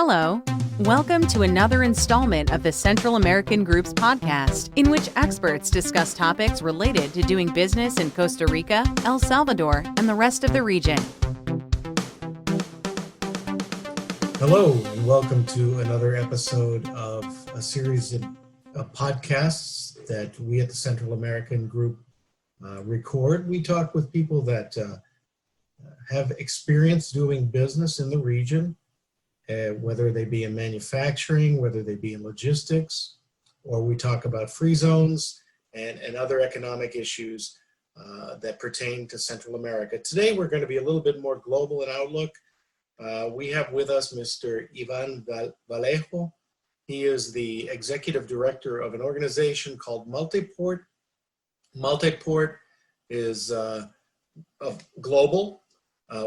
Hello. Welcome to another installment of the Central American Group's podcast, in which experts discuss topics related to doing business in Costa Rica, El Salvador, and the rest of the region. Hello, and welcome to another episode of a series of podcasts that we at the Central American Group record. We talk with people that have experience doing business in the region, whether they be in manufacturing, whether they be in logistics, or we talk about free zones and other economic issues that pertain to Central America. Today, we're going to be a little bit more global in outlook. We have with us Mr. Ivan Vallejo. He is the executive director of an organization called Multiport. Multiport is global.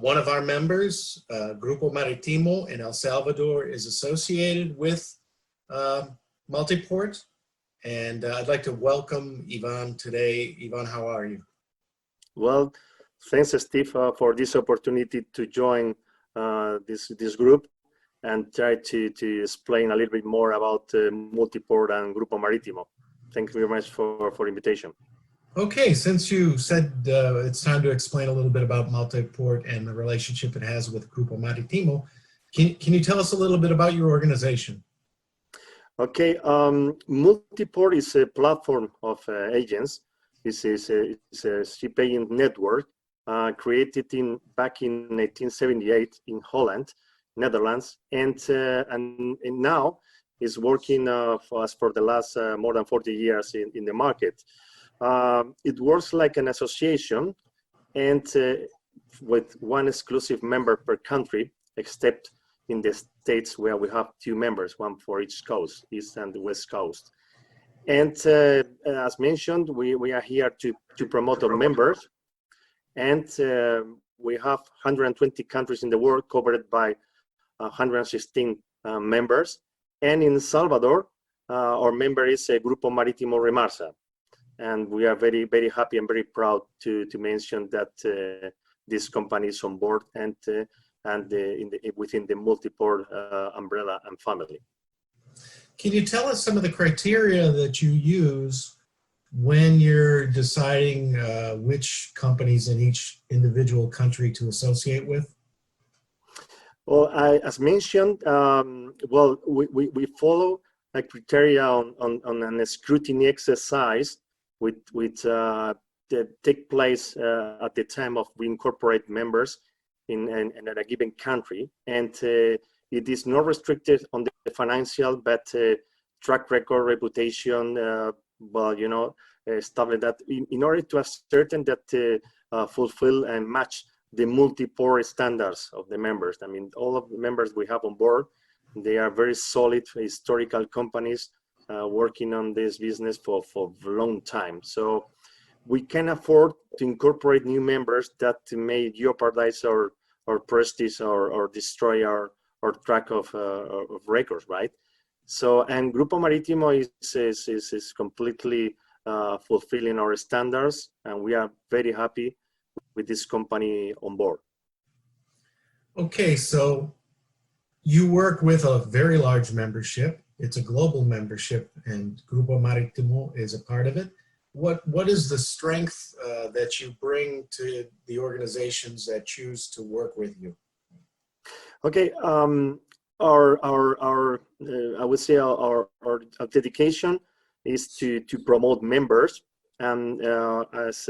One of our members, Grupo Maritimo in El Salvador, is associated with Multiport. And I'd like to welcome Ivan today. Ivan, how are you? Well, thanks, Steve, for this opportunity to join this group and try to explain a little bit more about Multiport and Grupo Maritimo. Thank you very much for the invitation. Okay, since you said it's time to explain a little bit about Multiport and the relationship it has with Grupo Maritimo, can you tell us a little bit about your organization? Okay, Multiport is a platform of agents. It's a ship-paying network created back in 1978 in Holland, Netherlands, and now is working for us for the last more than 40 years in the market. It works like an association and with one exclusive member per country, except in the States where we have two members, one for each coast, East and West Coast. And as mentioned, we are here to promote our members. And we have 120 countries in the world covered by 116 members. And in Salvador, our member is Grupo Maritimo Remarsa. And we are very, very happy and very proud to mention that this company is on board and within the Multiport umbrella and family. Can you tell us some of the criteria that you use when you're deciding which companies in each individual country to associate with? Well, as mentioned, we follow a criteria on a scrutiny exercise that take place at the time of we incorporate members in a given country, and it is not restricted on the financial, but track record, reputation, stuff like that, in order to ascertain that fulfill and match the Multiport standards of the members. I mean, all of the members we have on board, they are very solid historical companies working on this business for a long time. So we can afford to incorporate new members that may jeopardize our prestige or destroy our track of records, right? So, and Grupo Maritimo is completely fulfilling our standards, and we are very happy with this company on board. Okay, so you work with a very large membership. It's a global membership, and Grupo Maritimo is a part of it. What is the strength that you bring to the organizations that choose to work with you? Okay, our I would say our dedication is to promote members, and as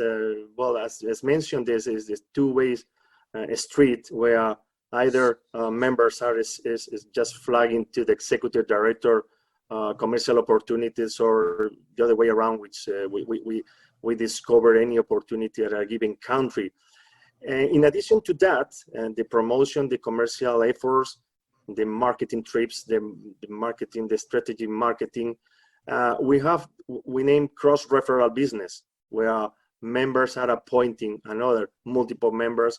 mentioned, this is this two-way street where either members are is just flagging to the executive director commercial opportunities, or the other way around, which we discover any opportunity at a given country. In addition to that, the promotion, the commercial efforts, the marketing trips, the marketing, the strategy marketing, we name cross-referral business, where members are appointing another multiple members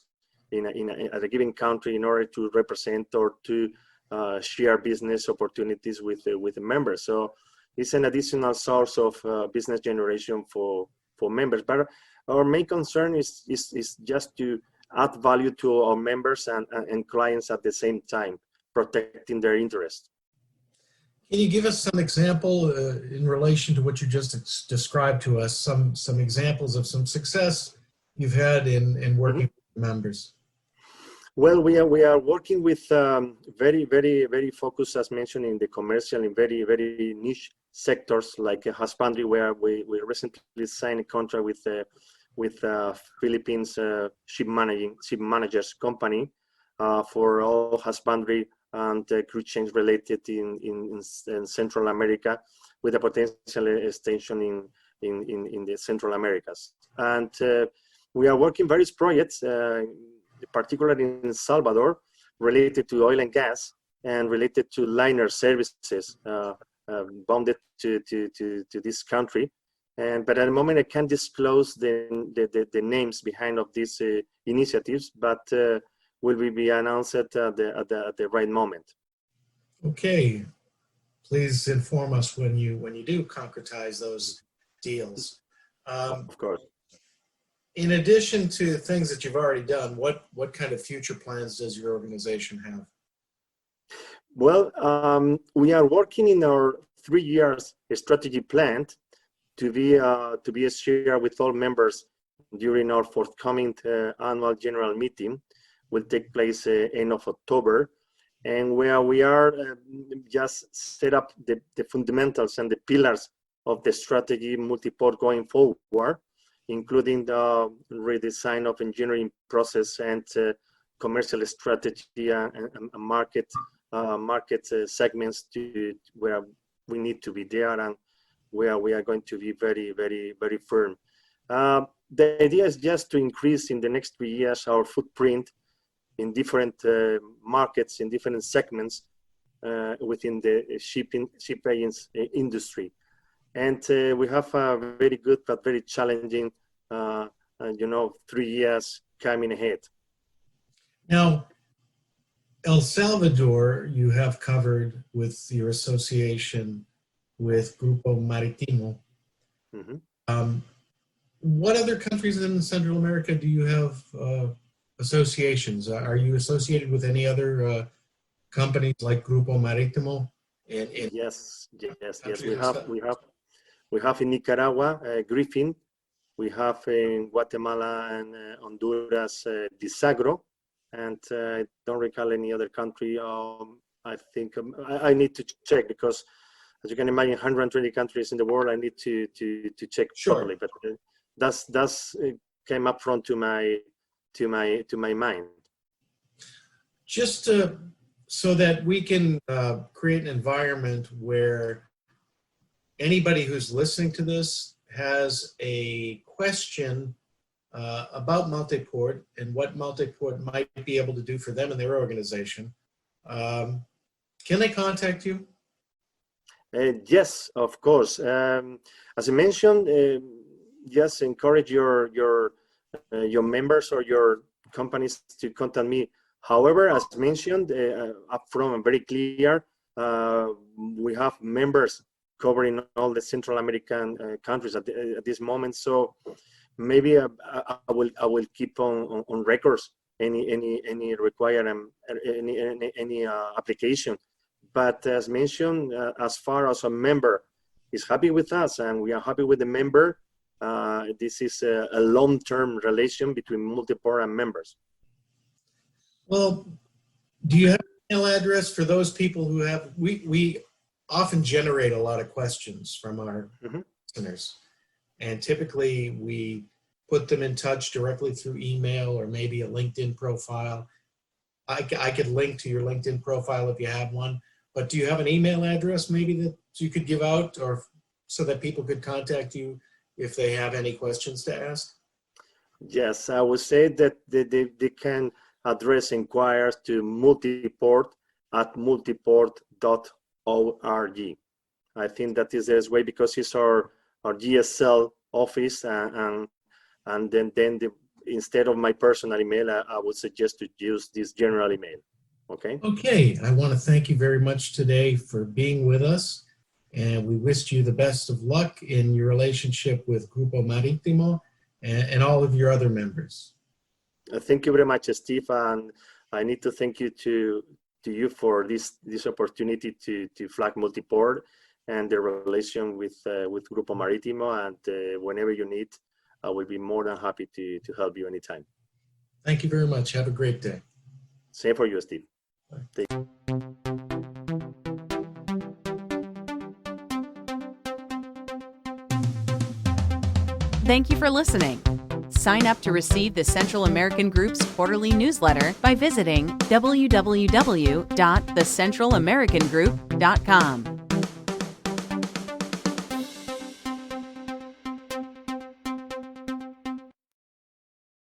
at a given country in order to represent or to share business opportunities with the members. So it's an additional source of business generation for members. But our main concern is just to add value to our members and clients at the same time, protecting their interests. Can you give us some example in relation to what you just described to us, some examples of some success you've had in working with members? Well, we are working with very focused, as mentioned, in the commercial in very niche sectors like husbandry, where we recently signed a contract with Philippines ship managers company for all husbandry and cruise change related in Central America, with a potential extension in the Central Americas. And we are working various projects, particularly in Salvador, related to oil and gas and related to liner services bounded to this country. But at the moment, I can't disclose the names behind of these initiatives, but will be announced at the right moment. Okay, please inform us when you do concretize those deals. Of course. In addition to things that you've already done, what kind of future plans does your organization have? Well, we are working in our 3 years strategy plan to be shared with all members during our forthcoming annual general meeting. Will take place end of October, and where we are just set up the fundamentals and the pillars of the strategy Multiport going forward, including the redesign of engineering process and commercial strategy and market segments to where we need to be there and where we are going to be very firm. The idea is just to increase in the next 3 years our footprint in different markets, in different segments within the shipping industry. And we have a very good but very challenging, 3 years coming ahead. Now, El Salvador, you have covered with your association with Grupo Maritimo. Mm-hmm. What other countries in Central America do you have associations? Are you associated with any other companies like Grupo Maritimo? Yes. We have in Nicaragua, Griffin. We have in Guatemala and Honduras, Disagro, and I don't recall any other country. I think I need to check, because as you can imagine, 120 countries in the world. I need to check properly, but that's came up front to my mind. Just so that we can create an environment where anybody who's listening to this has a question about Multiport and what Multiport might be able to do for them and their organization, can they contact you? Yes, of course. As I mentioned, yes, encourage your members or your companies to contact me. However, as mentioned upfront and very clear, we have members covering all the Central American countries at this moment. So maybe I will keep on records any requirement, any application. But as mentioned, as far as a member is happy with us and we are happy with the member, this is a long-term relation between Multiport and members. Well, do you have an email address for those people who have, we often generate a lot of questions from our listeners, and typically we put them in touch directly through email or maybe a LinkedIn profile. I could link to your LinkedIn profile if you have one, but do you have an email address maybe that you could give out, or so that people could contact you if they have any questions to ask? Yes, I would say that they can address inquiries to Multiport at multiport.org. I think that is the best way, because it's our GSL office, and then instead of my personal email, I would suggest to use this general email. Okay. Okay, I want to thank you very much today for being with us, and we wish you the best of luck in your relationship with Grupo Maritimo and all of your other members. Thank you very much, Steve, and I need to thank you to you for this opportunity to flag Multiport and the relation with Grupo Maritimo. And whenever you need, I will be more than happy to help you anytime. Thank you very much. Have a great day. Same for you, Steve. Thank you for listening. Sign up to receive the Central American Group's quarterly newsletter by visiting www.thecentralamericangroup.com.